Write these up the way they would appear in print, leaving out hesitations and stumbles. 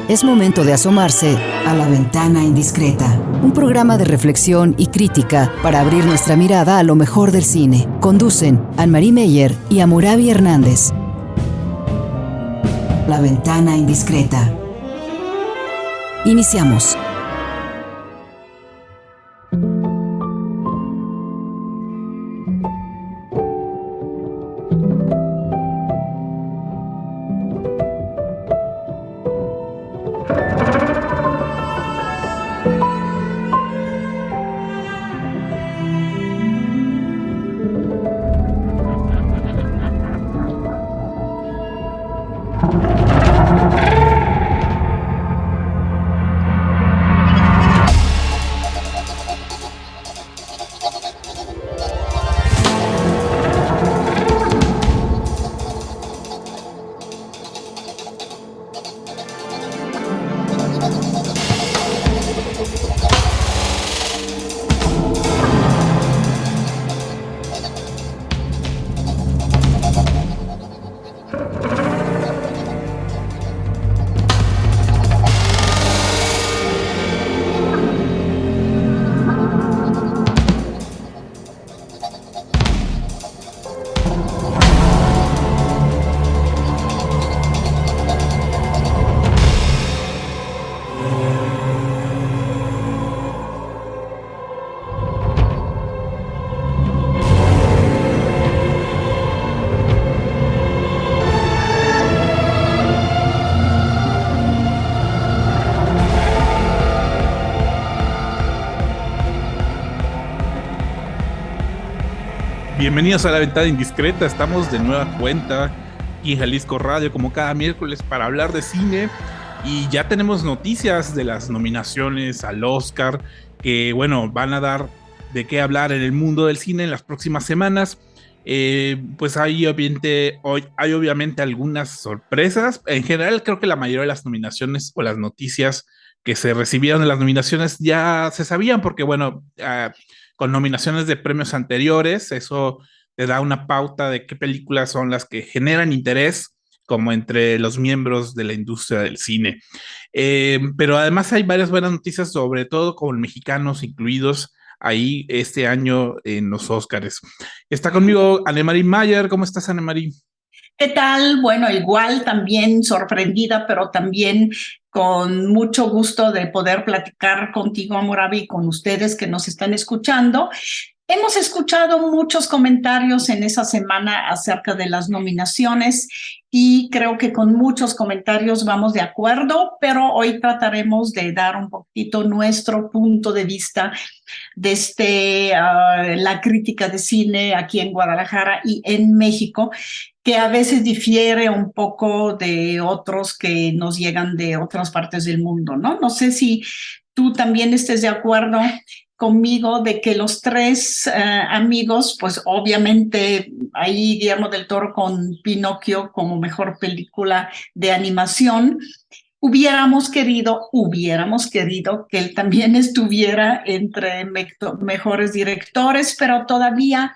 Es momento de asomarse a La Ventana Indiscreta, un programa de reflexión y crítica para abrir nuestra mirada a lo mejor del cine. Conducen Anne-Marie Meyer y Hammurabi Hernández. La Ventana Indiscreta. Iniciamos. Bienvenidos a La Ventana Indiscreta, estamos de nueva cuenta aquí en Jalisco Radio como cada miércoles para hablar de cine y ya tenemos noticias de las nominaciones al Oscar que bueno, van a dar de qué hablar en el mundo del cine en las próximas semanas. Pues hay obviamente algunas sorpresas. En general creo que la mayoría de las nominaciones o las noticias que se recibieron de las nominaciones ya se sabían porque bueno, con nominaciones de premios anteriores, eso te da una pauta de qué películas son las que generan interés como entre los miembros de la industria del cine. Pero además hay varias buenas noticias, sobre todo con mexicanos incluidos ahí este año en los Óscares. Está conmigo Anne-Marie Meyer. ¿Cómo estás, Anne-Marie? ¿Qué tal? Bueno, igual también sorprendida, pero también con mucho gusto de poder platicar contigo, Hammurabi, y con ustedes que nos están escuchando. Hemos escuchado muchos comentarios en esa semana acerca de las nominaciones y creo que con muchos comentarios vamos de acuerdo, pero hoy trataremos de dar un poquito nuestro punto de vista desde la crítica de cine aquí en Guadalajara y en México, que a veces difiere un poco de otros que nos llegan de otras partes del mundo, ¿no? No sé si tú también estés de acuerdo conmigo de que los tres amigos, pues obviamente ahí Guillermo del Toro con Pinocchio como mejor película de animación, hubiéramos querido que él también estuviera entre mejores directores, pero todavía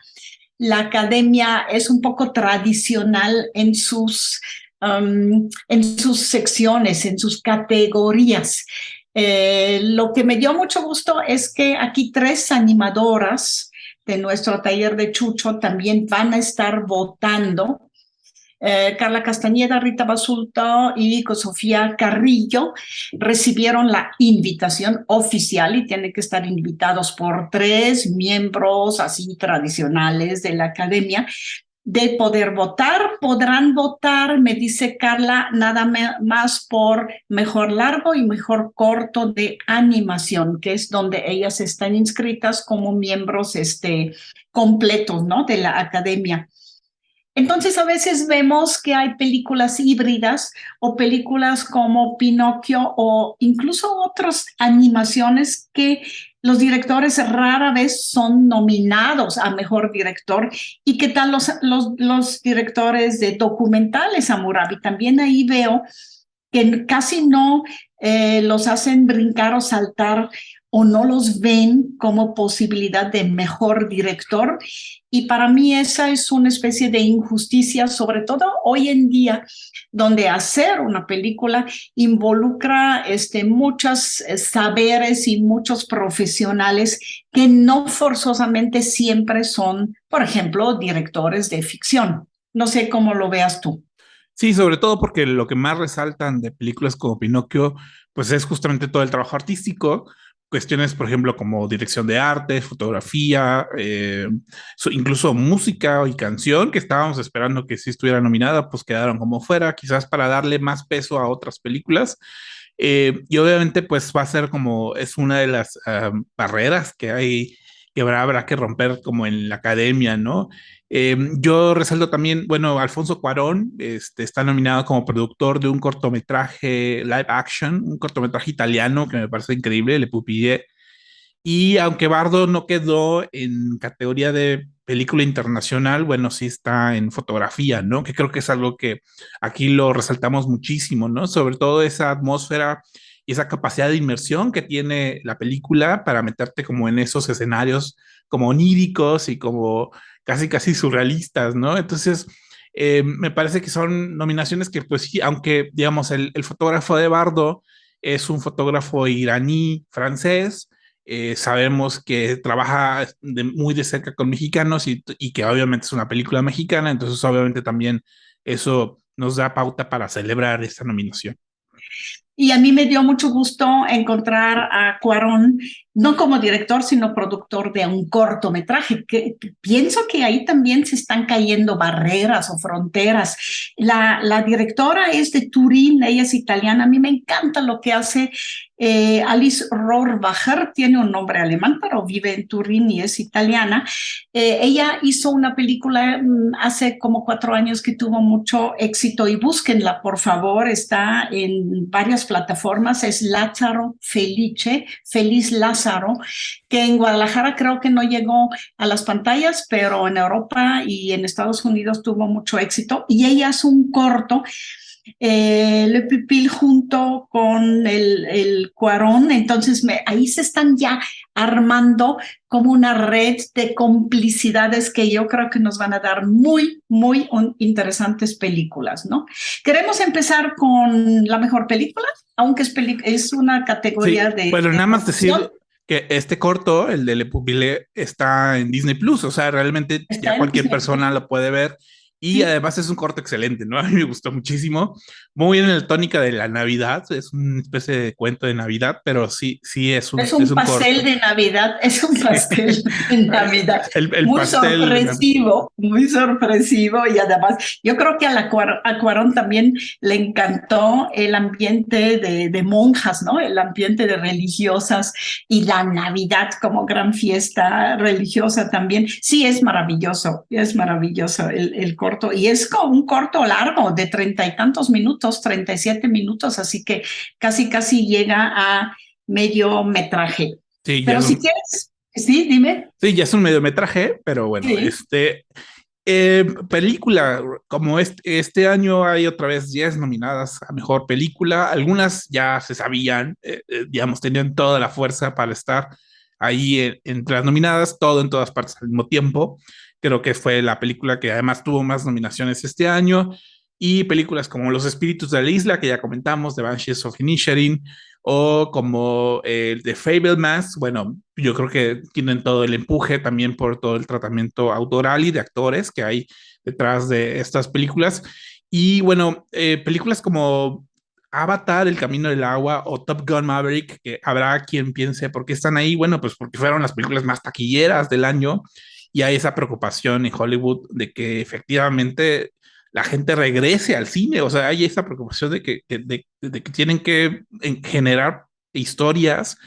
la academia es un poco tradicional en sus secciones, en sus categorías. Lo que me dio mucho gusto es que aquí tres animadoras de nuestro taller de Chucho también van a estar votando. Carla Castañeda, Rita Basulto y Sofía Carrillo recibieron la invitación oficial y tienen que estar invitados por tres miembros así tradicionales de la academia de poder votar. Podrán votar, me dice Carla, nada más por mejor largo y mejor corto de animación, que es donde ellas están inscritas como miembros completos, ¿no?, de la academia. Entonces a veces vemos que hay películas híbridas o películas como Pinocchio o incluso otras animaciones que los directores rara vez son nominados a mejor director. ¿Y qué tal los directores de documentales, Hammurabi? También ahí veo que casi no los hacen brincar o saltar o no los ven como posibilidad de mejor director. Y para mí esa es una especie de injusticia, sobre todo hoy en día, donde hacer una película involucra muchos saberes y muchos profesionales que no forzosamente siempre son, por ejemplo, directores de ficción. No sé cómo lo veas tú. Sí, sobre todo porque lo que más resaltan de películas como Pinocchio, pues es justamente todo el trabajo artístico, cuestiones, por ejemplo, como dirección de arte, fotografía, incluso música y canción, que estábamos esperando que sí estuviera nominada, pues quedaron como fuera, quizás para darle más peso a otras películas. Y obviamente, pues va a ser como, es una de las barreras que hay, que habrá que romper como en la academia, ¿no? Yo resalto también, bueno, Alfonso Cuarón está nominado como productor de un cortometraje live action, un cortometraje italiano que me parece increíble, Le Pupille. Y aunque Bardo no quedó en categoría de película internacional, bueno, sí está en fotografía, ¿no? Que creo que es algo que aquí lo resaltamos muchísimo, ¿no? Sobre todo esa atmósfera y esa capacidad de inmersión que tiene la película para meterte como en esos escenarios como oníricos y como casi casi surrealistas, ¿no? Entonces, me parece que son nominaciones que, pues sí, aunque digamos el fotógrafo de Bardo es un fotógrafo iraní francés, sabemos que trabaja muy de cerca con mexicanos y que obviamente es una película mexicana, entonces obviamente también eso nos da pauta para celebrar esta nominación. Y a mí me dio mucho gusto encontrar a Cuarón, no como director, sino productor de un cortometraje, que pienso que ahí también se están cayendo barreras o fronteras. La directora es de Turín, ella es italiana, a mí me encanta lo que hace Alice Rohrwacher, tiene un nombre alemán, pero vive en Turín y es italiana. Ella hizo una película hace como 4 años que tuvo mucho éxito y búsquenla, por favor, está en varias plataformas, es Lázaro Felice, Feliz Lázaro, que en Guadalajara creo que no llegó a las pantallas, pero en Europa y en Estados Unidos tuvo mucho éxito y ella hace un corto Le Pupil junto con el Cuarón, entonces ahí se están ya armando como una red de complicidades que yo creo que nos van a dar muy, muy interesantes películas, ¿no? Queremos empezar con la mejor película, aunque es una categoría Sí, bueno, de nada más decir producción. que este corto, el de Le Pupille, está en Disney Plus, o sea, realmente ya Está en cualquier Disney persona Plus. lo puede ver y Sí. además es un corto excelente, ¿no? A mí me gustó muchísimo, muy en el tónica de la Navidad, es una especie de cuento de Navidad, pero sí, sí Es es un un pastel corto. de Navidad, es un pastel de Navidad El pastel de Navidad. muy sorpresivo y además yo creo que a Cuarón también le encantó el ambiente de monjas, ¿no? El ambiente de religiosas y la Navidad como gran fiesta religiosa también. Sí, es maravilloso el corto y es como un corto largo de 30 y tantos minutos, 37 minutos, así que casi, casi llega a mediometraje. Sí, ya Pero es si un, quieres, sí, dime. sí, ya es un mediometraje, pero bueno, Sí, película, como este año hay otra vez 10 nominadas a mejor película, algunas ya se sabían, digamos, tenían toda la fuerza para estar ahí entre las nominadas, todo en todas partes al mismo tiempo. Creo que fue la película que además tuvo más nominaciones este año, y películas como Los Espíritus de la Isla, que ya comentamos, The Banshees of Inisherin, o como The Fabelmans, bueno, yo creo que tienen todo el empuje también por todo el tratamiento autoral y de actores que hay detrás de estas películas. Y bueno, películas como Avatar, El Camino del Agua o Top Gun Maverick, que habrá quien piense por qué están ahí. Bueno, pues porque fueron las películas más taquilleras del año y hay esa preocupación en Hollywood de que efectivamente la gente regrese al cine. O sea, hay esa preocupación de que tienen que generar historias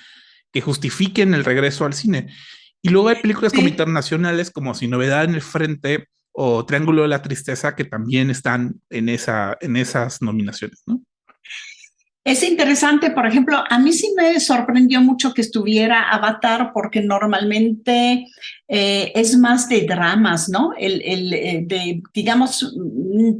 que justifiquen el regreso al cine. Y luego hay películas como sí. internacionales como Sin Novedad en el Frente o Triángulo de la Tristeza que también están en esas nominaciones, ¿no? Es interesante, por ejemplo, a mí sí me sorprendió mucho que estuviera Avatar porque normalmente es más de dramas, ¿no? Digamos,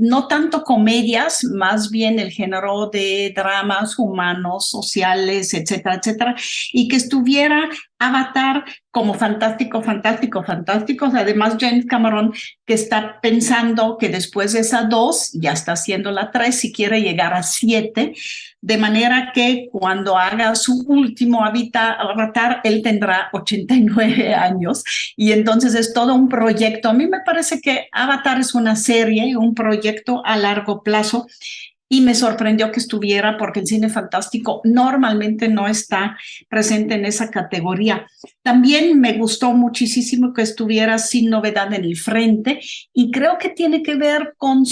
no tanto comedias, más bien el género de dramas humanos, sociales, etcétera, etcétera, y que estuviera Avatar como fantástico, fantástico, fantástico. Además, James Cameron, que está pensando que después de esa 2, ya está haciendo la 3, si quiere llegar a 7, de manera que cuando haga su último Avatar, él tendrá 89 años y entonces es todo un proyecto. A mí me parece que Avatar es una serie, un proyecto a largo plazo y me sorprendió que estuviera porque el cine fantástico normalmente no está presente en esa categoría. También me gustó muchísimo que estuviera Sin Novedad en el Frente y creo que tiene que ver con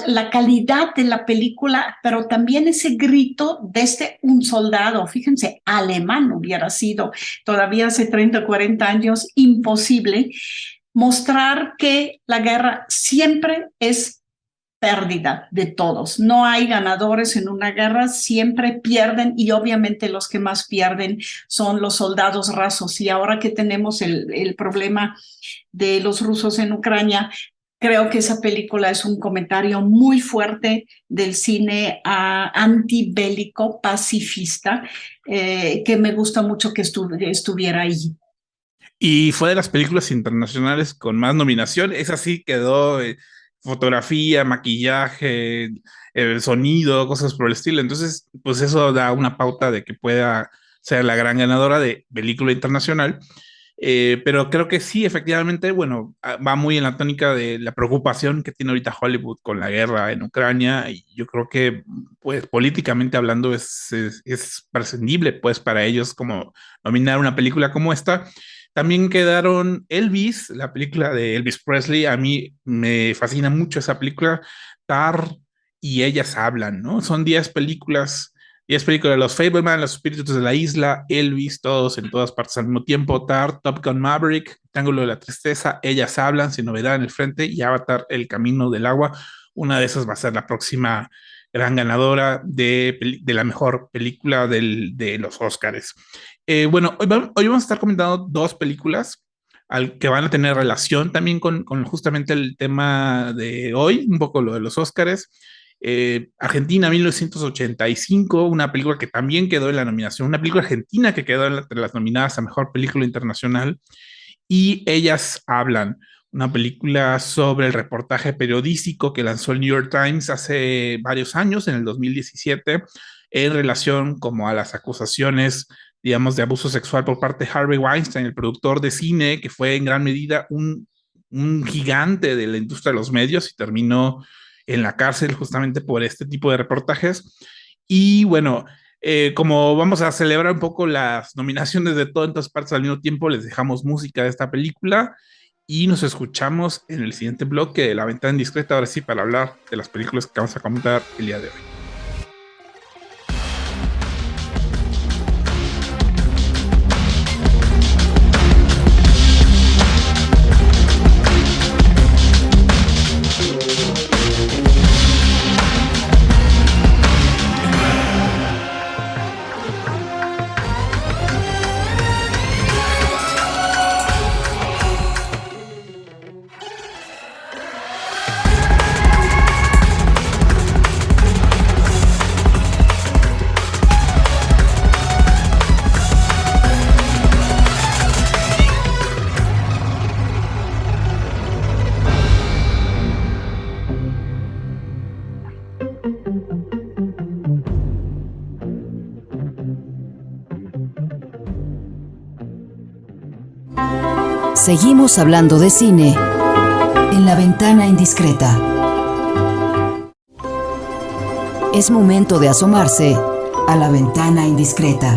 la calidad de la película, pero también ese grito desde un soldado, fíjense, alemán hubiera sido todavía hace 30 o 40 años imposible, mostrar que la guerra siempre es pérdida de todos. No hay ganadores en una guerra, siempre pierden y obviamente los que más pierden son los soldados rasos. Y ahora que tenemos el problema de los rusos en Ucrania, creo que esa película es un comentario muy fuerte del cine antibélico, pacifista, que me gusta mucho que estuviera ahí. Y fue de las películas internacionales con más nominación. Esa sí quedó fotografía, maquillaje, sonido, cosas por el estilo. Entonces, pues eso da una pauta de que pueda ser la gran ganadora de película internacional. Pero creo que sí, efectivamente, bueno, va muy en la tónica de la preocupación que tiene ahorita Hollywood con la guerra en Ucrania y yo creo que, pues, políticamente hablando es prescindible, pues, para ellos como nominar una película como esta. También quedaron Elvis, la película de Elvis Presley. A mí me fascina mucho esa película. Tar y Ellas Hablan, ¿no? Son 10 películas. 10 películas, Los Fableman, Los Espíritus de la Isla, Elvis, todos en todas partes al mismo tiempo, Tar, Top Gun Maverick, Triángulo de la Tristeza, Ellas Hablan, Sin Novedad en el Frente y Avatar, El Camino del Agua. Una de esas va a ser la próxima gran ganadora de la mejor película de los Oscars. Bueno, hoy vamos a estar comentando dos películas que van a tener relación también con justamente el tema de hoy, un poco lo de los Oscars. Argentina 1985, una película que también quedó en la nominación, una película argentina que quedó entre las nominadas a Mejor Película Internacional, y Ellas Hablan, una película sobre el reportaje periodístico que lanzó el New York Times hace varios años, en el 2017, en relación como a las acusaciones, digamos, de abuso sexual por parte de Harvey Weinstein, el productor de cine, que fue en gran medida un gigante de la industria de los medios y terminó en la cárcel justamente por este tipo de reportajes. Y bueno, como vamos a celebrar un poco las nominaciones de todo en todas partes al mismo tiempo, les dejamos música de esta película y nos escuchamos en el siguiente bloque de La Ventana Indiscreta, ahora sí, para hablar de las películas que vamos a comentar el día de hoy. Seguimos hablando de cine en La Ventana Indiscreta. Es momento de asomarse a La Ventana Indiscreta.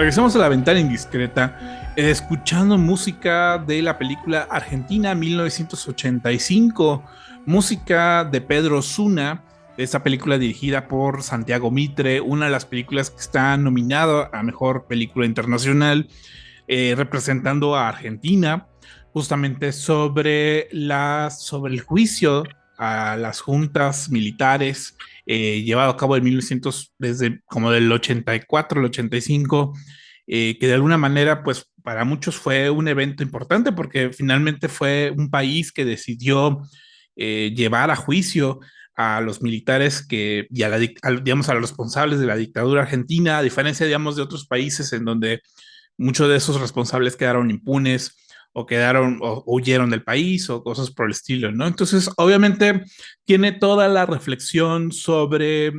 Regresamos a La Ventana Indiscreta, escuchando música de la película Argentina 1985, música de Pedro Osuna, esta película dirigida por Santiago Mitre, una de las películas que está nominada a Mejor Película Internacional, representando a Argentina, justamente sobre el juicio a las juntas militares llevado a cabo en 1900, desde como del 84 al 85, que de alguna manera, pues para muchos fue un evento importante porque finalmente fue un país que decidió llevar a juicio a los militares y digamos, a los responsables de la dictadura argentina, a diferencia, digamos, de otros países en donde muchos de esos responsables quedaron impunes o huyeron del país o cosas por el estilo, ¿no? Entonces, obviamente, tiene toda la reflexión sobre,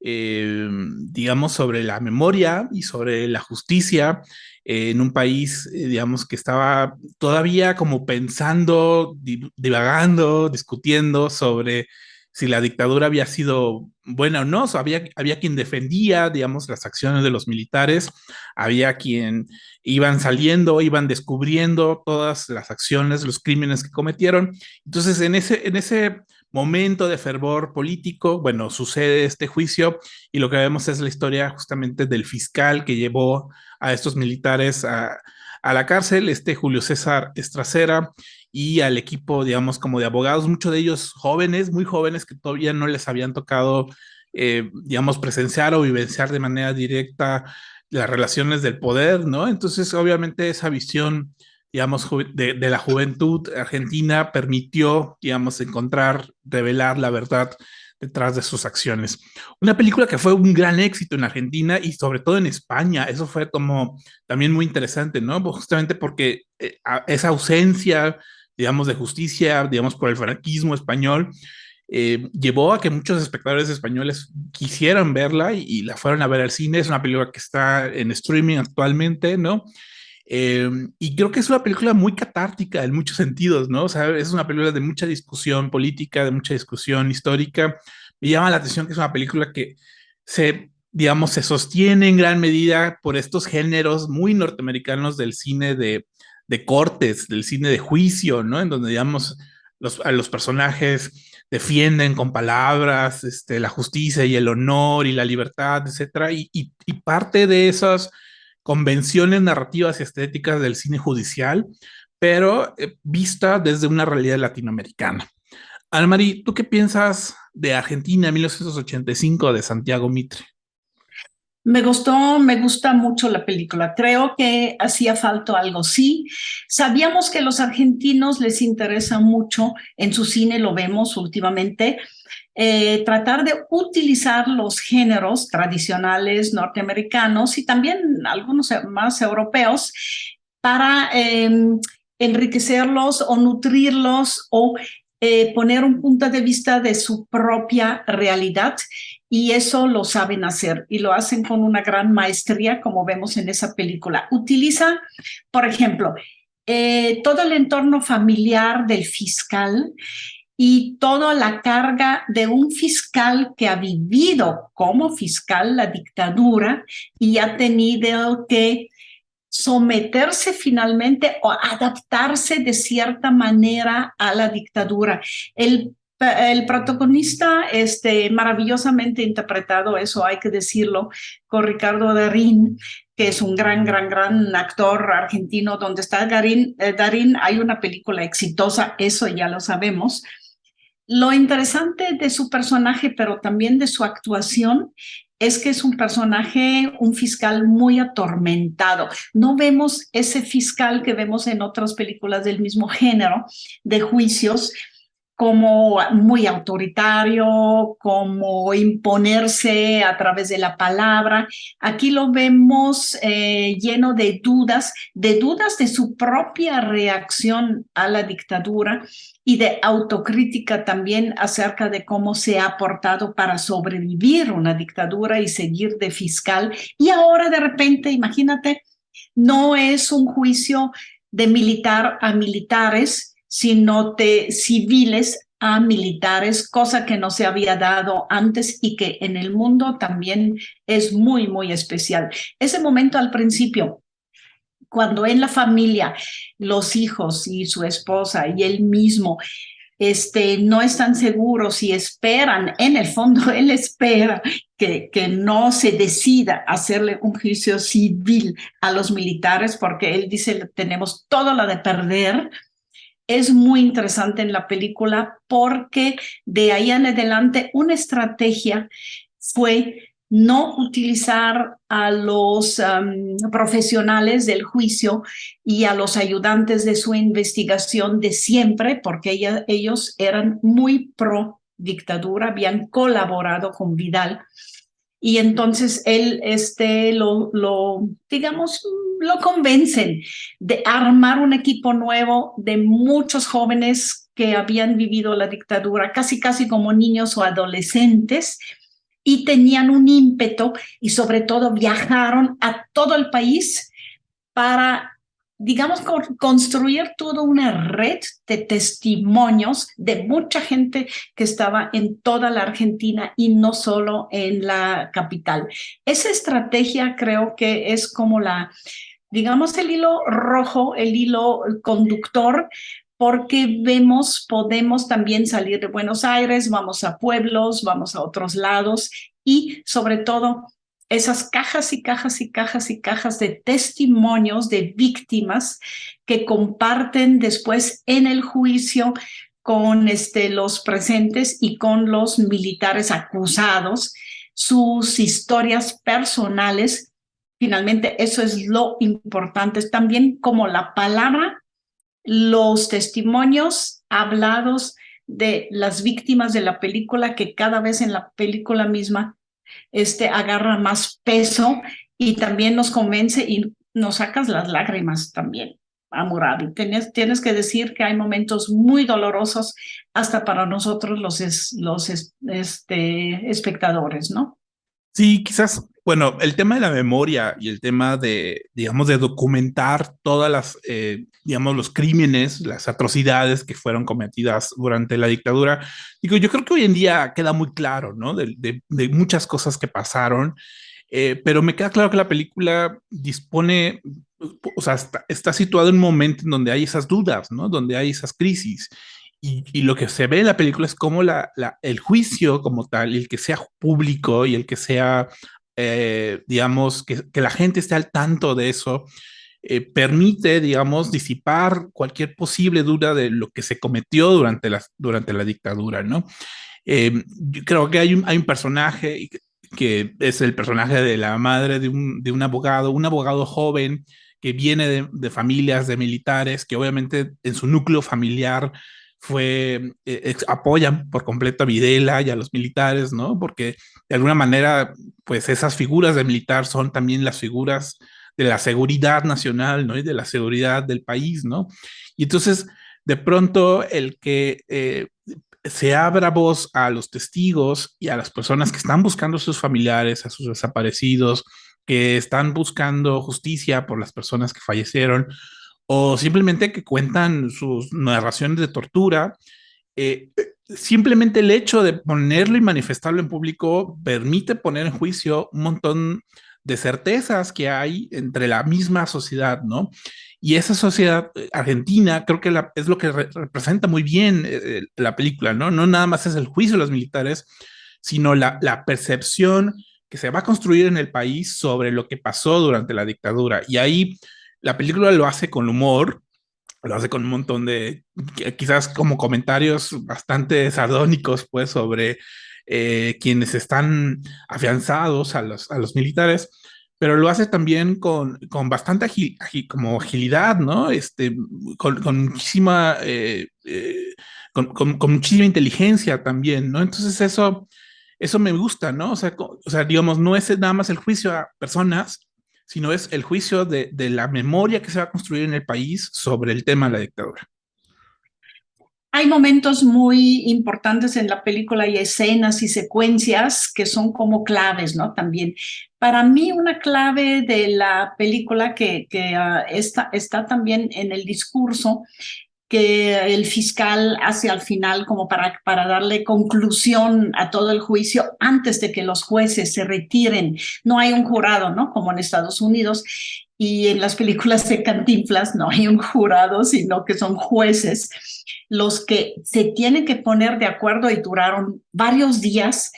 digamos, sobre la memoria y sobre la justicia en un país, digamos, que estaba todavía como pensando, divagando, discutiendo sobre si la dictadura había sido buena o no. O sea, había quien defendía, digamos, las acciones de los militares, había quien iban saliendo, iban descubriendo todas las acciones, los crímenes que cometieron. Entonces, en ese momento de fervor político, bueno, sucede este juicio y lo que vemos es la historia justamente del fiscal que llevó a estos militares a la cárcel, Julio César Estracera, y al equipo, digamos, como de abogados, muchos de ellos jóvenes, muy jóvenes, que todavía no les habían tocado, digamos, presenciar o vivenciar de manera directa las relaciones del poder, ¿no? Entonces, obviamente, esa visión, digamos, de la juventud argentina permitió, digamos, revelar la verdad detrás de sus acciones. Una película que fue un gran éxito en Argentina y sobre todo en España. Eso fue como también muy interesante, ¿no? Justamente porque esa ausencia, digamos, de justicia, digamos, por el franquismo español, llevó a que muchos espectadores españoles quisieran verla y la fueron a ver al cine. Es una película que está en streaming actualmente, ¿no? Y creo que es una película muy catártica en muchos sentidos, ¿no? O sea, es una película de mucha discusión política, de mucha discusión histórica. Me llama la atención que es una película que digamos, se sostiene en gran medida por estos géneros muy norteamericanos del cine de cortes, del cine de juicio, ¿no? En donde, digamos, a los personajes defienden con palabras la justicia y el honor y la libertad, etcétera, y parte de esas convenciones narrativas y estéticas del cine judicial, pero vista desde una realidad latinoamericana. Anne-Marie, ¿tú qué piensas de Argentina 1985 de Santiago Mitre? Me gusta mucho la película. Creo que hacía falta algo. Sí, sabíamos que a los argentinos les interesa mucho, en su cine lo vemos últimamente, tratar de utilizar los géneros tradicionales norteamericanos y también algunos más europeos para enriquecerlos o nutrirlos o poner un punto de vista de su propia realidad. Y eso lo saben hacer y lo hacen con una gran maestría, como vemos en esa película. Utiliza, por ejemplo, todo el entorno familiar del fiscal y toda la carga de un fiscal que ha vivido como fiscal la dictadura y ha tenido que someterse finalmente o adaptarse de cierta manera a la dictadura. El protagonista, maravillosamente interpretado, eso hay que decirlo, con Ricardo Darín, que es un gran actor argentino. Donde está Darín, hay una película exitosa, eso ya lo sabemos. Lo interesante de su personaje, pero también de su actuación, es que es un personaje, un fiscal muy atormentado. No vemos ese fiscal que vemos en otras películas del mismo género de juicios, como muy autoritario, como imponerse a través de la palabra. Aquí lo vemos lleno de dudas de su propia reacción a la dictadura y de autocrítica también acerca de cómo se ha portado para sobrevivir una dictadura y seguir de fiscal. Y ahora de repente, imagínate, no es un juicio de militar a militares, sino de civiles a militares, cosa que no se había dado antes y que en el mundo también es muy, muy especial. Ese momento al principio, cuando en la familia los hijos y su esposa y él mismo no están seguros y esperan, en el fondo él espera que no se decida hacerle un juicio civil a los militares porque él dice tenemos todo lo de perder. Es muy interesante en la película porque de ahí en adelante una estrategia fue no utilizar a los profesionales del juicio y a los ayudantes de su investigación de siempre, porque ellos eran muy pro dictadura, habían colaborado con Vidal. Y entonces él digamos, lo convencen de armar un equipo nuevo de muchos jóvenes que habían vivido la dictadura, casi como niños o adolescentes, y tenían un ímpetu y sobre todo viajaron a todo el país para, digamos, construir toda una red de testimonios de mucha gente que estaba en toda la Argentina y no solo en la capital. Esa estrategia creo que es como digamos, el hilo rojo, el hilo conductor, porque podemos también salir de Buenos Aires, vamos a pueblos, vamos a otros lados y sobre todo esas cajas y cajas y cajas y cajas de testimonios de víctimas que comparten después en el juicio con los presentes y con los militares acusados, sus historias personales. Finalmente, eso es lo importante, es también como la palabra, los testimonios hablados de las víctimas de la película, que cada vez en la película misma agarra más peso y también nos convence y nos sacas las lágrimas también, Hammurabi. Tienes que decir que hay momentos muy dolorosos hasta para nosotros los espectadores, ¿no? Sí, quizás, bueno, el tema de la memoria y el tema de, digamos, de documentar todas las, digamos, los crímenes, las atrocidades que fueron cometidas durante la dictadura, digo, yo creo que hoy en día queda muy claro, ¿no? De muchas cosas que pasaron, pero me queda claro que la película dispone, o sea, está situado en un momento en donde hay esas dudas, ¿no? Donde hay esas crisis. Y lo que se ve en la película es cómo el juicio como tal, y el que sea público y el que sea, digamos, que la gente esté al tanto de eso, permite, digamos, disipar cualquier posible duda de lo que se cometió durante la dictadura, ¿no? Yo creo que hay un personaje que es el personaje de la madre de un abogado joven que viene de familias de militares, que obviamente en su núcleo familiar apoyan por completo a Videla y a los militares, ¿no? Porque de alguna manera, pues esas figuras de militar son también las figuras de la seguridad nacional, ¿no? Y de la seguridad del país, ¿no? Y entonces, de pronto, el que se abra voz a los testigos y a las personas que están buscando a sus familiares, a sus desaparecidos, que están buscando justicia por las personas que fallecieron, o simplemente que cuentan sus narraciones de tortura. Simplemente el hecho de ponerlo y manifestarlo en público permite poner en juicio un montón de certezas que hay entre la misma sociedad, ¿no? Y esa sociedad argentina creo que es lo que representa muy bien la película, ¿no? No nada más es el juicio de los militares, sino la percepción que se va a construir en el país sobre lo que pasó durante la dictadura. Y ahí la película lo hace con humor, lo hace con un montón de, quizás como comentarios bastante sardónicos, pues, sobre quienes están afianzados a los militares, pero lo hace también con bastante como agilidad, ¿no? Con muchísima, con muchísima inteligencia también, ¿no? Entonces eso me gusta, ¿no? O sea, digamos, no es nada más el juicio a personas, sino es el juicio de la memoria que se va a construir en el país sobre el tema de la dictadura. Hay momentos muy importantes en la película y escenas y secuencias que son como claves, ¿no? También. Para mí, una clave de la película que está también en el discurso, que el fiscal hace al final como para darle conclusión a todo el juicio antes de que los jueces se retiren. No hay un jurado, ¿no? Como en Estados Unidos. Y en las películas de Cantinflas no hay un jurado, sino que son jueces los que se tienen que poner de acuerdo, y duraron varios días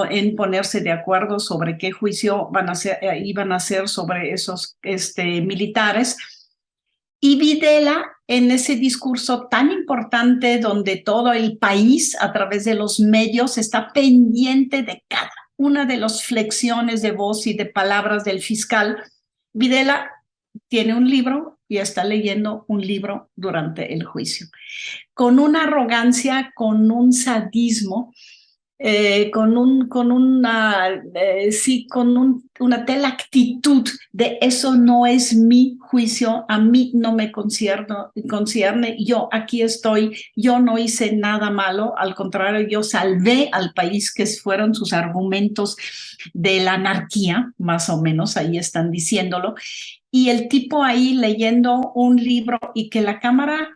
en ponerse de acuerdo sobre qué juicio iban a hacer sobre esos militares. Y Videla, en ese discurso tan importante donde todo el país a través de los medios está pendiente de cada una de las flexiones de voz y de palabras del fiscal, Videla tiene un libro y está leyendo un libro durante el juicio, con una arrogancia, con un sadismo, con una tal actitud de eso no es mi juicio, a mí no me concierne, yo aquí estoy, yo no hice nada malo, al contrario, yo salvé al país, que fueron sus argumentos de la anarquía, más o menos, ahí están diciéndolo, y el tipo ahí leyendo un libro y que la cámara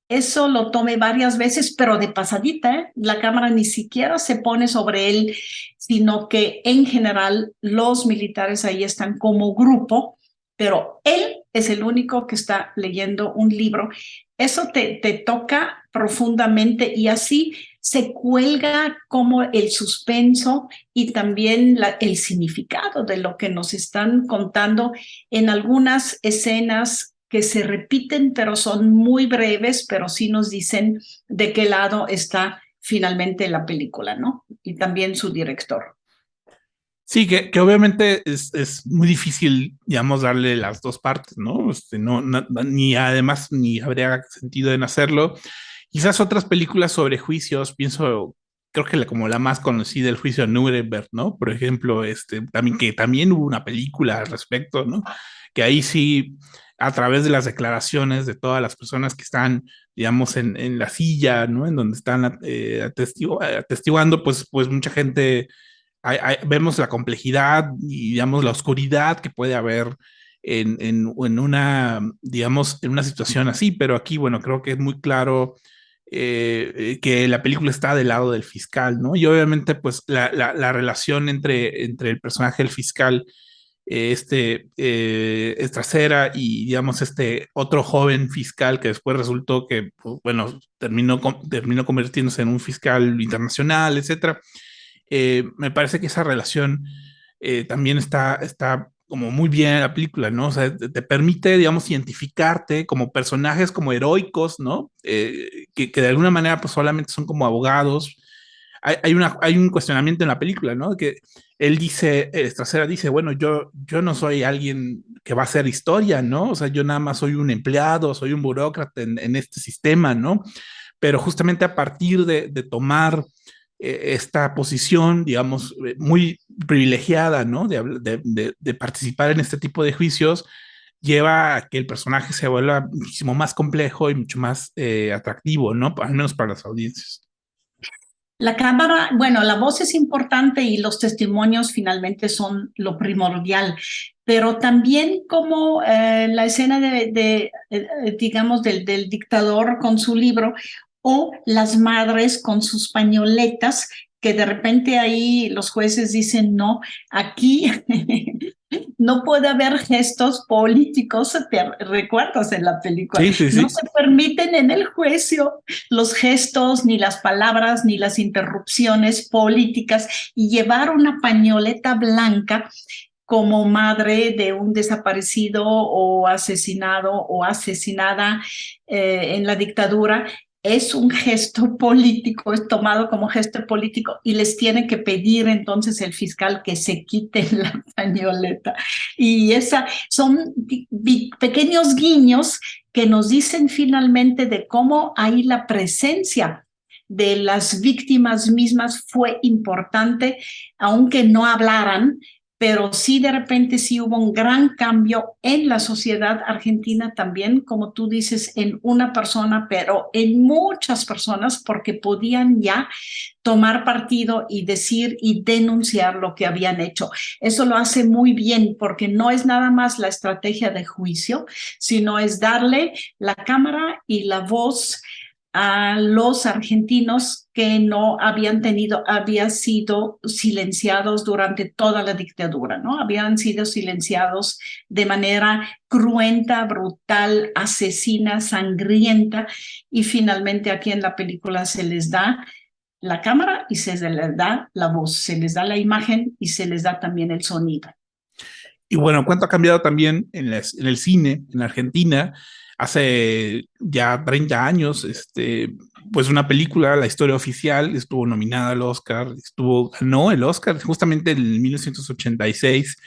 eso lo tome varias veces, pero de pasadita, ¿eh? La cámara ni siquiera se pone sobre él, sino que en general los militares ahí están como grupo, pero él es el único que está leyendo un libro. Eso te toca profundamente y así se cuelga como el suspenso y también el significado de lo que nos están contando en algunas escenas que se repiten, pero son muy breves, pero sí nos dicen de qué lado está finalmente la película, ¿no? Y también su director. Sí, que obviamente es muy difícil, digamos, darle las dos partes, ¿no? Ni además, ni habría sentido en hacerlo. Quizás otras películas sobre juicios, pienso, creo que como la más conocida, el juicio de Nuremberg, ¿no? Por ejemplo, también hubo una película al respecto, ¿no? Que ahí sí, a través de las declaraciones de todas las personas que están, digamos, en la silla, ¿no? En donde están atestiguando, pues mucha gente, vemos la complejidad y, digamos, la oscuridad que puede haber en una, digamos, en una situación así, pero aquí, bueno, creo que es muy claro que la película está del lado del fiscal, ¿no? Y obviamente, pues, la relación entre el personaje del fiscal, Estracera, y, digamos, este otro joven fiscal que después resultó que, pues, bueno, terminó convirtiéndose en un fiscal internacional, etcétera. Me parece que esa relación también está como muy bien en la película, ¿no? O sea, te permite, digamos, identificarte como personajes como heroicos, ¿no? Que de alguna manera pues solamente son como abogados. Hay un cuestionamiento en la película, ¿no? Que él dice, Estracera dice, bueno, yo no soy alguien que va a hacer historia, ¿no? O sea, yo nada más soy un empleado, soy un burócrata en este sistema, ¿no? Pero justamente a partir de tomar esta posición, digamos, muy privilegiada, ¿no? De participar en este tipo de juicios, lleva a que el personaje se vuelva muchísimo más complejo y mucho más atractivo, ¿no? Al menos para las audiencias. La cámara, bueno, la voz es importante y los testimonios finalmente son lo primordial, pero también como la escena digamos, del dictador con su libro, o las madres con sus pañoletas, que de repente ahí los jueces dicen, no, aquí no puede haber gestos políticos, ¿te recuerdas en la película? Sí, sí, sí. No se permiten en el juicio los gestos, ni las palabras, ni las interrupciones políticas, y llevar una pañoleta blanca como madre de un desaparecido o asesinado o asesinada en la dictadura, es un gesto político, es tomado como gesto político y les tiene que pedir entonces el fiscal que se quiten la pañoleta. Y son pequeños guiños que nos dicen finalmente de cómo ahí la presencia de las víctimas mismas fue importante, aunque no hablaran, pero sí de repente sí hubo un gran cambio en la sociedad argentina también, como tú dices, en una persona, pero en muchas personas, porque podían ya tomar partido y decir y denunciar lo que habían hecho. Eso lo hace muy bien porque no es nada más la estrategia de juicio, sino es darle la cámara y la voz a los argentinos que no habían sido silenciados durante toda la dictadura, ¿no? Habían sido silenciados de manera cruenta, brutal, asesina, sangrienta, y finalmente aquí en la película se les da la cámara y se les da la voz, se les da la imagen y se les da también el sonido. Y bueno, ¿cuánto ha cambiado también en el cine en Argentina? Hace ya 30 años, pues una película, La Historia Oficial, estuvo nominada al Oscar, ganó el Oscar justamente en 1986,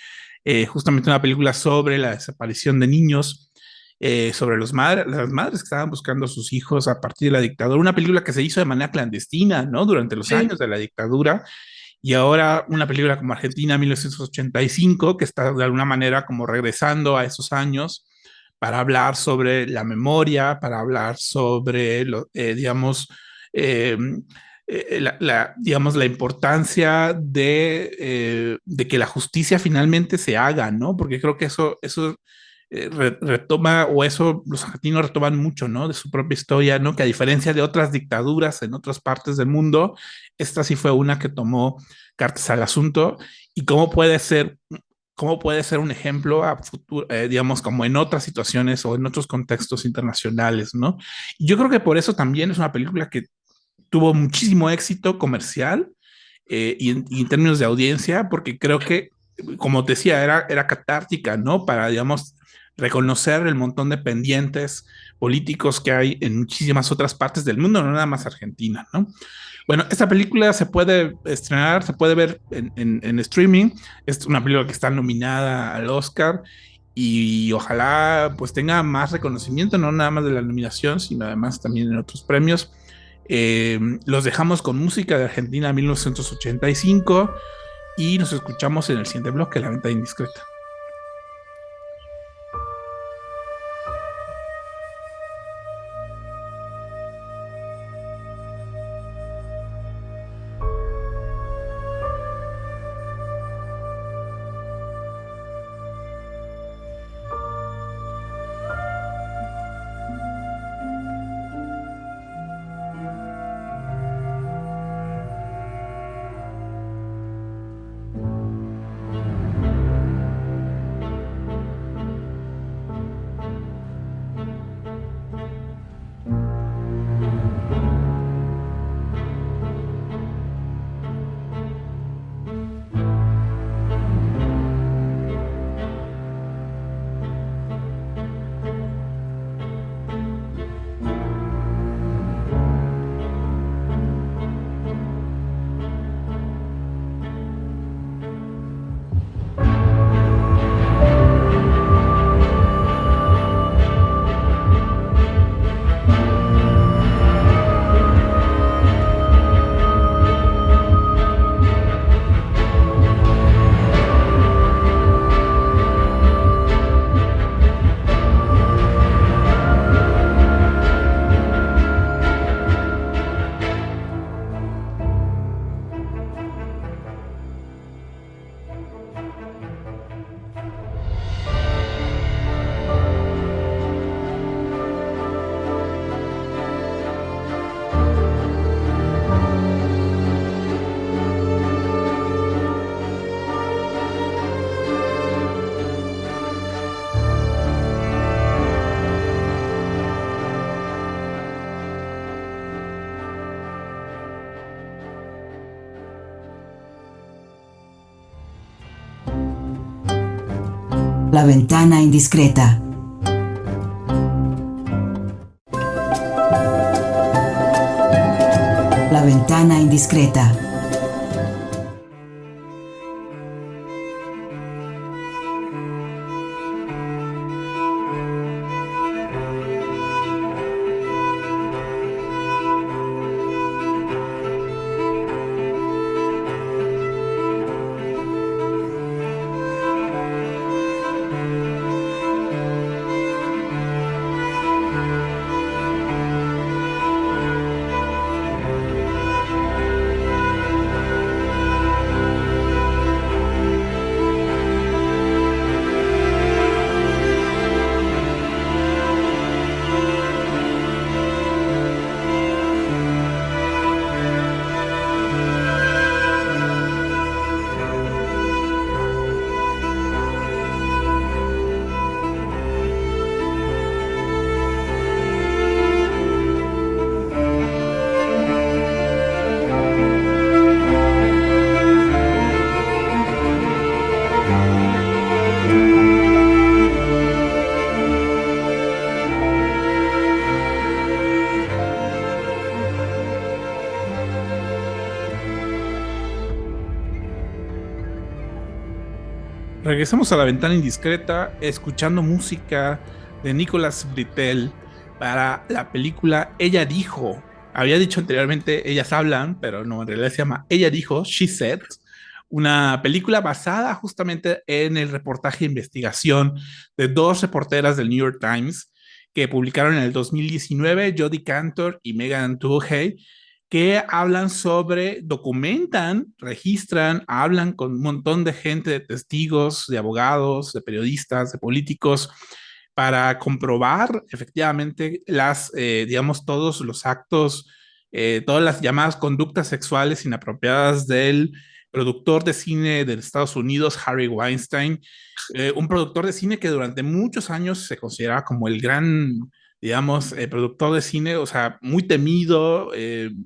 justamente una película sobre la desaparición de niños, sobre las madres que estaban buscando a sus hijos a partir de la dictadura, una película que se hizo de manera clandestina, ¿no? Durante los años de la dictadura, y ahora una película como Argentina 1985, que está de alguna manera como regresando a esos años para hablar sobre la memoria, para hablar sobre, digamos, eh, digamos, la importancia de que la justicia finalmente se haga, ¿no? Porque creo que eso retoma, o eso los argentinos retoman mucho, ¿no? De su propia historia, ¿no? Que a diferencia de otras dictaduras en otras partes del mundo, esta sí fue una que tomó cartas al asunto. Y cómo puede ser un ejemplo a futuro, digamos, como en otras situaciones o en otros contextos internacionales, ¿no? Y yo creo que por eso también es una película que tuvo muchísimo éxito comercial, y en términos de audiencia, porque creo que, como te decía, era catártica, ¿no? Para, digamos, reconocer el montón de pendientes políticos que hay en muchísimas otras partes del mundo, no nada más Argentina, ¿no? Bueno, esta película se puede estrenar, se puede ver en streaming. Es una película que está nominada al Oscar y ojalá pues tenga más reconocimiento, no nada más de la nominación, sino además también en otros premios. Los dejamos con música de Argentina 1985 y nos escuchamos en el siguiente bloque, La Venta Indiscreta. La Ventana Indiscreta. La Ventana Indiscreta. Regresamos a La Ventana Indiscreta, escuchando música de Nicolas Britell para la película Ella Dijo. Había dicho anteriormente Ellas Hablan, pero no, en realidad se llama Ella Dijo, She Said, una película basada justamente en el reportaje de investigación de dos reporteras del New York Times que publicaron en el 2019, Jodi Kantor y Megan Twohey, que hablan sobre, documentan, registran, hablan con un montón de gente, de testigos, de abogados, de periodistas, de políticos, para comprobar efectivamente digamos, todos los actos, todas las llamadas conductas sexuales inapropiadas del productor de cine de Estados Unidos, Harvey Weinstein, un productor de cine que durante muchos años se consideraba como el gran, digamos, productor de cine, o sea, muy temido,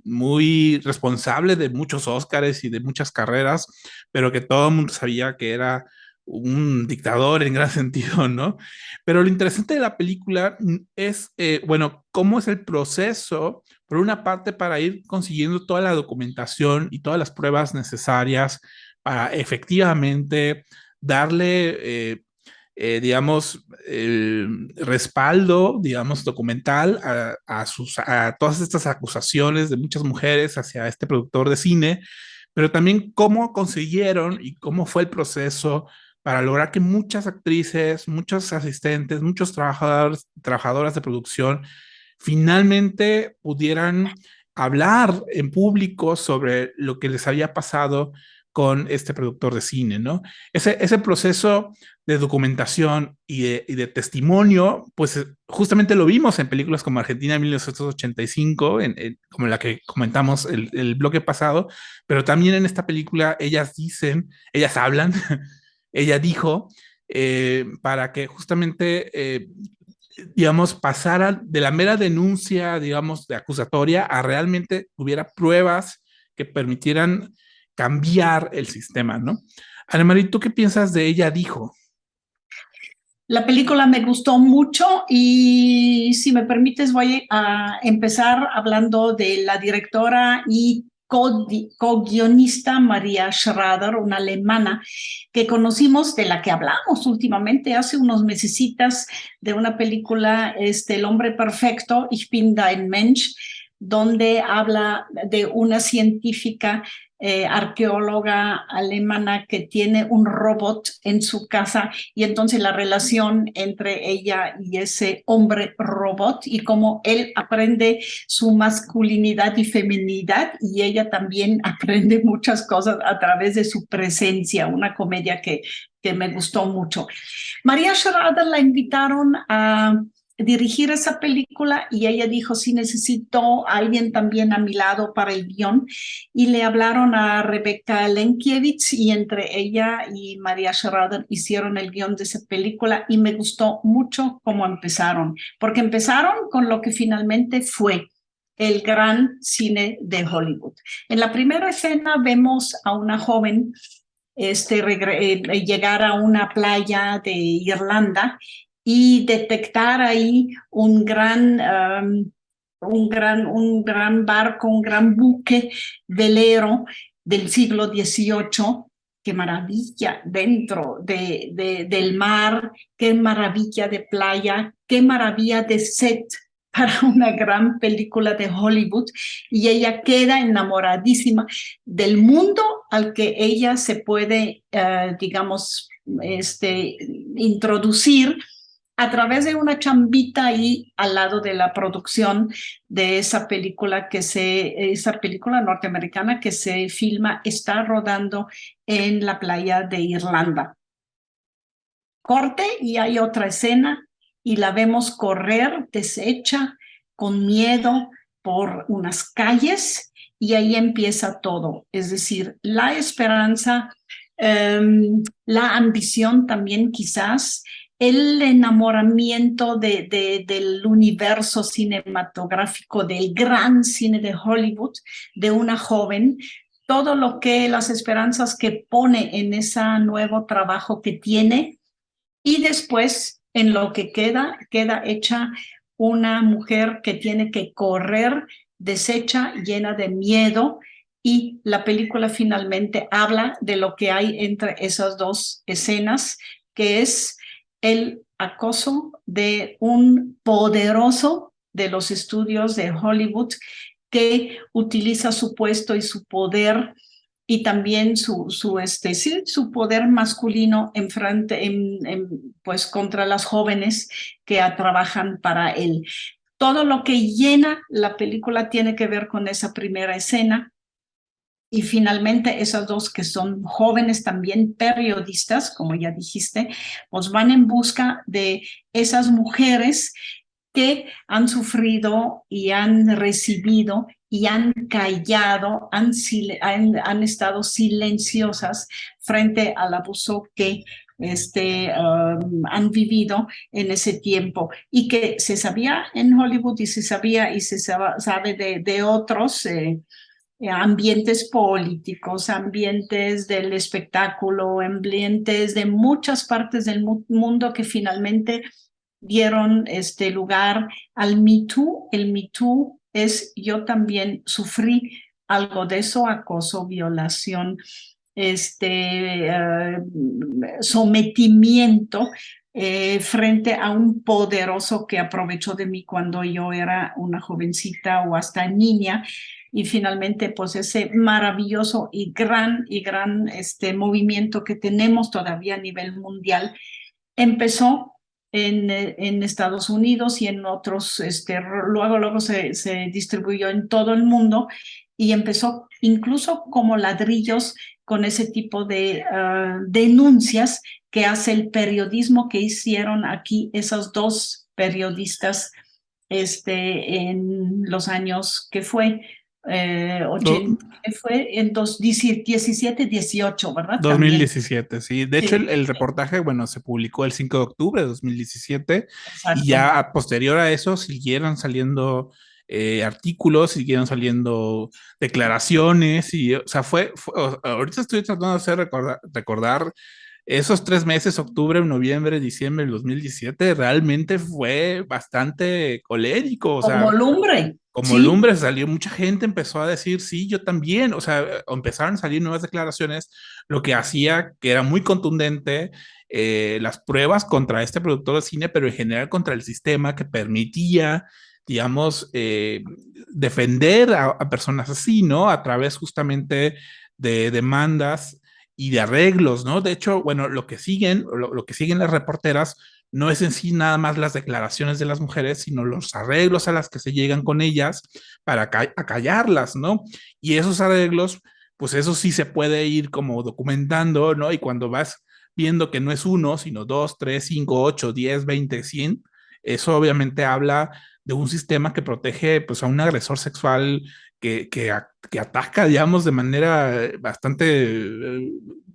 muy responsable de muchos Óscares y de muchas carreras, pero que todo el mundo sabía que era un dictador en gran sentido, ¿no? Pero lo interesante de la película es, bueno, cómo es el proceso, por una parte, para ir consiguiendo toda la documentación y todas las pruebas necesarias para efectivamente darle, digamos, el respaldo, digamos, documental a todas estas acusaciones de muchas mujeres hacia este productor de cine, pero también cómo consiguieron y cómo fue el proceso para lograr que muchas actrices, muchos asistentes, muchos trabajadoras de producción finalmente pudieran hablar en público sobre lo que les había pasado con este productor de cine, ¿no? Ese proceso de documentación y de testimonio, pues justamente lo vimos en películas como Argentina 1985, como la que comentamos el bloque pasado, pero también en esta película ellas hablan, ella dijo, para que justamente, digamos, pasara de la mera denuncia, digamos, de acusatoria a realmente hubiera pruebas que permitieran cambiar el sistema, ¿no? Anemarie, ¿tú qué piensas de Ella Dijo? La película me gustó mucho y si me permites voy a empezar hablando de la directora y co-guionista Maria Schrader, una alemana que conocimos, de la que hablamos últimamente hace unos mesecitas, de una película, El hombre perfecto, Ich bin dein Mensch, donde habla de una científica arqueóloga alemana que tiene un robot en su casa y entonces la relación entre ella y ese hombre robot y cómo él aprende su masculinidad y feminidad y ella también aprende muchas cosas a través de su presencia, una comedia que me gustó mucho. Maria Schrader la invitaron a dirigir esa película y ella dijo, sí, necesito a alguien también a mi lado para el guión, y le hablaron a Rebecca Lenkiewicz y entre ella y Maria Schrader hicieron el guión de esa película y me gustó mucho cómo empezaron, porque empezaron con lo que finalmente fue el gran cine de Hollywood. En la primera escena vemos a una joven llegar a una playa de Irlanda y detectar ahí un gran barco, un gran buque velero del siglo XVIII. Qué maravilla dentro del mar, qué maravilla de playa, qué maravilla de set para una gran película de Hollywood, y ella queda enamoradísima del mundo al que ella se puede, digamos, introducir a través de una chambita ahí al lado de la producción de esa película esa película norteamericana que se filma, está rodando en la playa de Irlanda. Corte y hay otra escena y la vemos correr deshecha, con miedo por unas calles, y ahí empieza todo, es decir, la esperanza, la ambición también quizás, el enamoramiento del universo cinematográfico, del gran cine de Hollywood, de una joven, todo lo que las esperanzas que pone en ese nuevo trabajo que tiene, y después en lo que queda hecha una mujer que tiene que correr deshecha, llena de miedo, y la película finalmente habla de lo que hay entre esas dos escenas, que es el acoso de un poderoso de los estudios de Hollywood que utiliza su puesto y su poder y también su poder masculino pues contra las jóvenes que trabajan para él. Todo lo que llena la película tiene que ver con esa primera escena. Y finalmente esas dos que son jóvenes también periodistas, como ya dijiste, pues van en busca de esas mujeres que han sufrido y han recibido y han callado, han estado silenciosas frente al abuso que han vivido en ese tiempo y que se sabía en Hollywood y se sabía y se sabe de otros ambientes políticos, ambientes del espectáculo, ambientes de muchas partes del mundo que finalmente dieron lugar al Me Too. El Me Too es yo también sufrí algo de eso, acoso, violación, sometimiento frente a un poderoso que aprovechó de mí cuando yo era una jovencita o hasta niña. Y finalmente, pues ese maravilloso y gran movimiento que tenemos todavía a nivel mundial empezó en Estados Unidos y en otros, luego se distribuyó en todo el mundo y empezó incluso como ladrillos con ese tipo de denuncias que hace el periodismo que hicieron aquí esos dos periodistas en los años que fue 80, fue en 17, 18, ¿verdad? 2017, sí. De hecho, Sí. el reportaje, bueno, se publicó el 5 de octubre de 2017 Exacto. y ya posterior a eso siguieron saliendo artículos, siguieron saliendo declaraciones y, o sea, ahorita estoy tratando de hacer recordar esos 3 meses, octubre, noviembre, diciembre del 2017, realmente fue bastante colérico, o sea, Como lumbre, como sí. lumbre salió, mucha gente empezó a decir, sí, yo también, o sea, empezaron a salir nuevas declaraciones, lo que hacía que era muy contundente las pruebas contra este productor de cine, pero en general contra el sistema que permitía, digamos, defender a personas así, ¿no? A través justamente de demandas y de arreglos, ¿no? De hecho, bueno, lo que siguen las reporteras no es en sí nada más las declaraciones de las mujeres, sino los arreglos a las que se llegan con ellas para acallarlas, ¿no? Y esos arreglos, pues eso sí se puede ir como documentando, ¿no? Y cuando vas viendo que no es uno, sino 2, 3, 5, 8, 10, 20, 100, eso obviamente habla de un sistema que protege pues a un agresor sexual que ataca, digamos, de manera bastante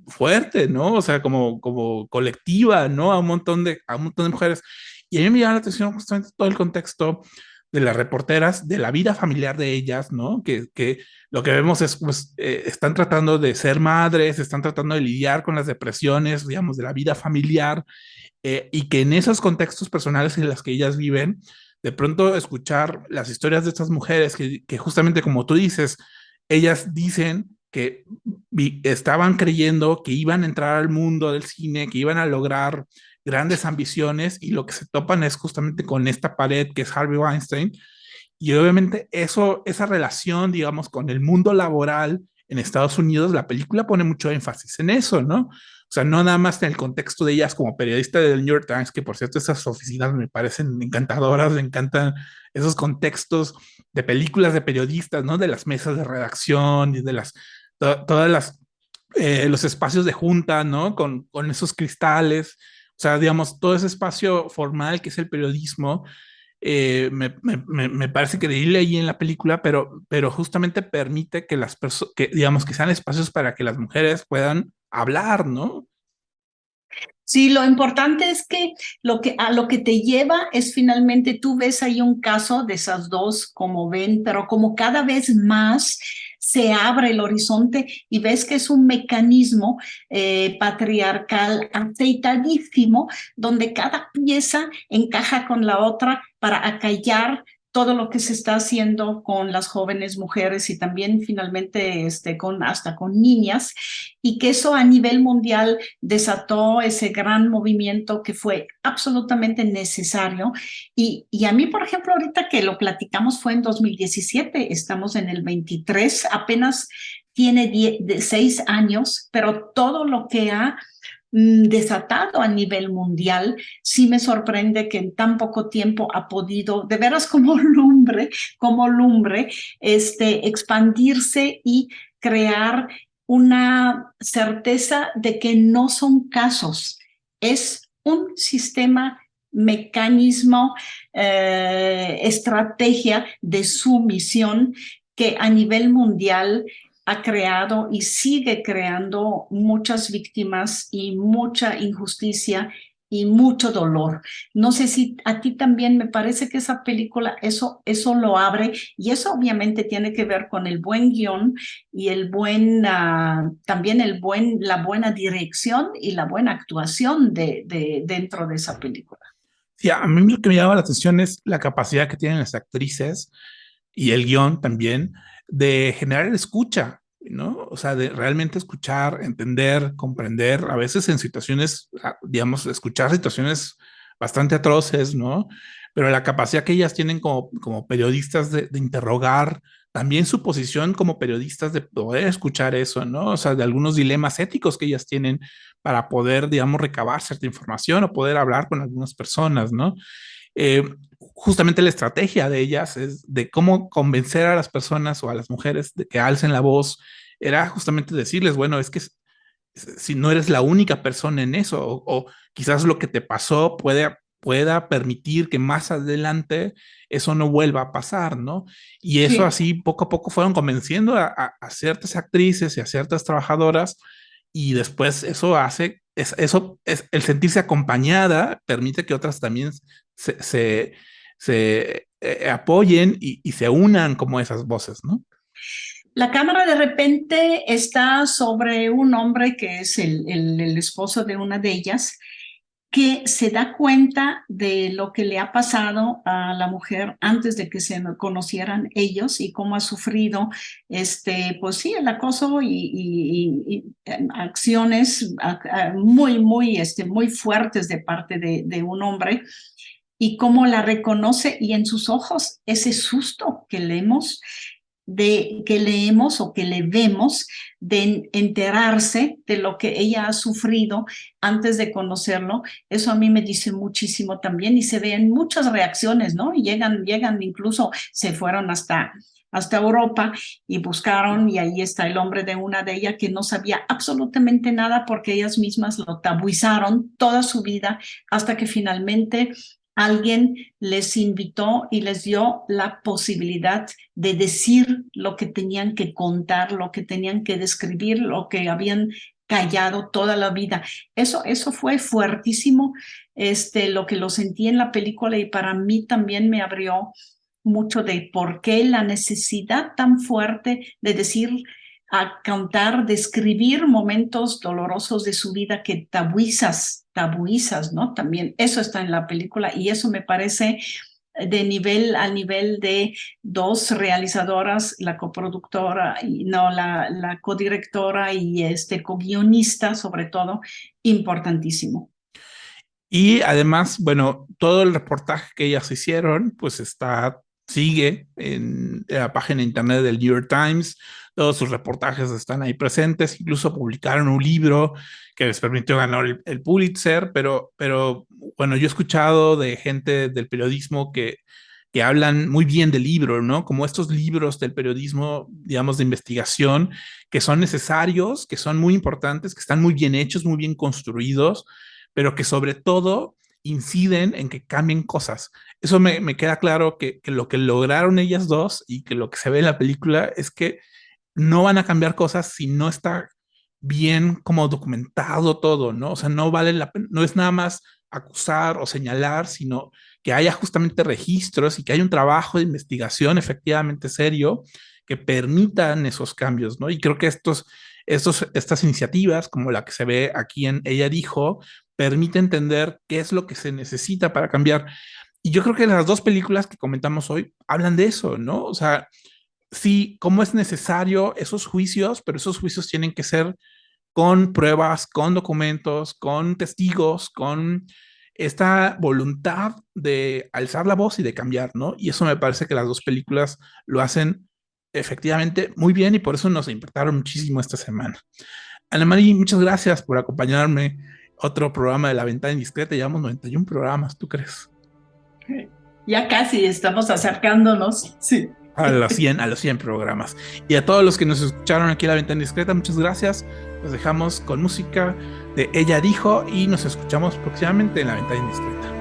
fuerte, ¿no? O sea, como colectiva, ¿no? A un montón de mujeres. Y a mí me llama la atención justamente todo el contexto de las reporteras, de la vida familiar de ellas, ¿no? Que lo que vemos es, pues, están tratando de ser madres, están tratando de lidiar con las depresiones, digamos, de la vida familiar, y que en esos contextos personales en los que ellas viven, de pronto escuchar las historias de estas mujeres que justamente como tú dices, ellas dicen que estaban creyendo que iban a entrar al mundo del cine, que iban a lograr grandes ambiciones y lo que se topan es justamente con esta pared que es Harvey Weinstein. Y obviamente esa relación, digamos, con el mundo laboral en Estados Unidos, la película pone mucho énfasis en eso, ¿no? O sea, no nada más en el contexto de ellas como periodista del New York Times, que por cierto esas oficinas me parecen encantadoras, me encantan esos contextos de películas de periodistas, ¿no? De las mesas de redacción y de todas los espacios de junta, ¿no? Con esos cristales, o sea, digamos, todo ese espacio formal que es el periodismo, me parece creíble ahí en la película, pero justamente permite que las personas, que digamos, que sean espacios para que las mujeres puedan hablar, ¿no? Sí, lo importante es que a lo que te lleva es finalmente tú ves ahí un caso de esas dos, como ven, pero como cada vez más se abre el horizonte y ves que es un mecanismo patriarcal aceitadísimo, donde cada pieza encaja con la otra para acallar todo lo que se está haciendo con las jóvenes mujeres y también finalmente hasta con niñas, y que eso a nivel mundial desató ese gran movimiento que fue absolutamente necesario. Y a mí, por ejemplo, ahorita que lo platicamos fue en 2017, estamos en el 23, apenas tiene 6 años, pero todo lo que ha desatado a nivel mundial, sí me sorprende que en tan poco tiempo ha podido, de veras como lumbre, expandirse y crear una certeza de que no son casos, es un sistema, mecanismo, estrategia de sumisión que a nivel mundial ha creado y sigue creando muchas víctimas y mucha injusticia y mucho dolor. No sé si a ti también me parece que esa película eso lo abre, y eso obviamente tiene que ver con el buen guión y también la buena dirección y la buena actuación dentro de esa película. Sí, a mí lo que me llama la atención es la capacidad que tienen las actrices y el guión también de generar escucha, ¿no? O sea, de realmente escuchar, entender, comprender, a veces en situaciones, digamos, escuchar situaciones bastante atroces, ¿no? Pero la capacidad que ellas tienen como periodistas de interrogar también su posición como periodistas de poder escuchar eso, ¿no? O sea, de algunos dilemas éticos que ellas tienen para poder, digamos, recabar cierta información o poder hablar con algunas personas, ¿no? Eh, Justamente la estrategia de ellas es de cómo convencer a las personas o a las mujeres de que alcen la voz, era justamente decirles, bueno, es que si no eres la única persona en eso, o quizás lo que te pasó pueda permitir que más adelante eso no vuelva a pasar, ¿no? Y eso Sí. así poco a poco fueron convenciendo a ciertas actrices y a ciertas trabajadoras, y después eso hace, el sentirse acompañada permite que otras también se apoyen y se unan como esas voces, ¿no? La cámara de repente está sobre un hombre que es el esposo de una de ellas, que se da cuenta de lo que le ha pasado a la mujer antes de que se conocieran ellos y cómo ha sufrido, pues sí, el acoso y acciones muy fuertes de parte de un hombre, y cómo la reconoce, y en sus ojos ese susto que leemos o que le vemos de enterarse de lo que ella ha sufrido antes de conocerlo, eso a mí me dice muchísimo también, y se ven muchas reacciones, ¿no? Y llegan, incluso se fueron hasta Europa y buscaron, y ahí está el hombre de una de ellas que no sabía absolutamente nada porque ellas mismas lo tabuizaron toda su vida hasta que finalmente alguien les invitó y les dio la posibilidad de decir lo que tenían que contar, lo que tenían que describir, lo que habían callado toda la vida. Eso fue fuertísimo, lo que lo sentí en la película, y para mí también me abrió mucho de por qué la necesidad tan fuerte de decir, a contar, describir momentos dolorosos de su vida que tabuizas, ¿no? También eso está en la película, y eso me parece al nivel de dos realizadoras, la coproductora, y no, la codirectora y co-guionista, sobre todo, importantísimo. Y además, bueno, todo el reportaje que ellas hicieron, pues sigue en la página de internet del New York Times. Todos sus reportajes están ahí presentes. Incluso publicaron un libro que les permitió ganar el Pulitzer. Pero bueno, yo he escuchado de gente del periodismo que hablan muy bien del libro, ¿no? Como estos libros del periodismo, digamos, de investigación, que son necesarios, que son muy importantes, que están muy bien hechos, muy bien construidos, pero que sobre todo inciden en que cambien cosas. Eso me queda claro que lo que lograron ellas dos y que lo que se ve en la película es que no van a cambiar cosas si no está bien como documentado todo, ¿no? O sea, no vale la pena, no es nada más acusar o señalar, sino que haya justamente registros y que haya un trabajo de investigación efectivamente serio que permitan esos cambios, ¿no? Y creo que estas iniciativas, como la que se ve aquí en Ella Dijo, permite entender qué es lo que se necesita para cambiar. Y yo creo que las dos películas que comentamos hoy hablan de eso, ¿no? O sea, sí, cómo es necesario esos juicios, pero esos juicios tienen que ser con pruebas, con documentos, con testigos, con esta voluntad de alzar la voz y de cambiar, ¿no? Y eso me parece que las dos películas lo hacen efectivamente muy bien y por eso nos impactaron muchísimo esta semana. Ana María, muchas gracias por acompañarme. Otro programa de La Ventana Indiscreta, llevamos 91 programas, ¿tú crees? Ya casi estamos acercándonos, sí. A los 100 programas. Y a todos los que nos escucharon aquí en La Ventana Discreta, muchas gracias. Los dejamos con música de Ella Dijo y nos escuchamos próximamente en La Ventana Indiscreta.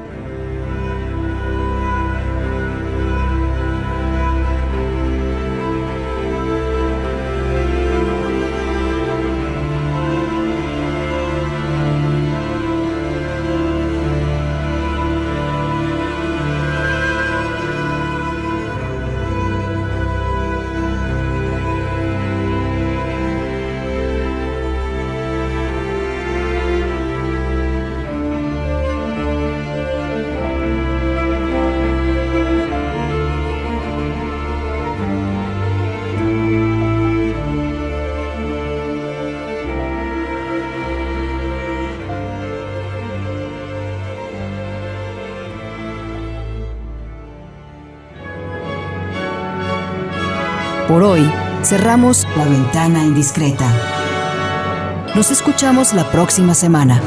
Por hoy, cerramos La Ventana Indiscreta. Nos escuchamos la próxima semana.